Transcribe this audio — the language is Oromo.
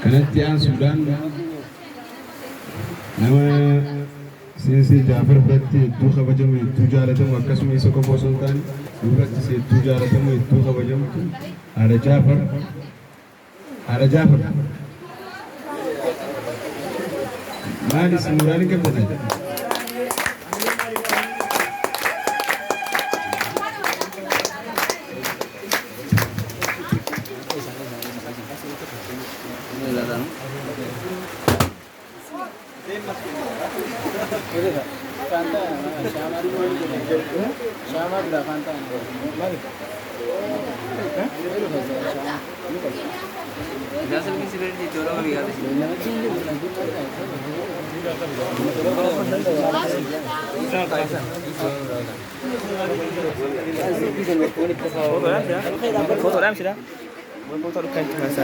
kanatti aansuudhaan nama seensi Jaafar biratti hedduu kabajamu hedduu jaalatamu akkasuma isa qofa osoo hin taane duratti hedduu jaalatamu hedduu kabajamtu Haadha Jaafar maali isin muraanii qabdatan foto dah sudah. Foto dekat masa.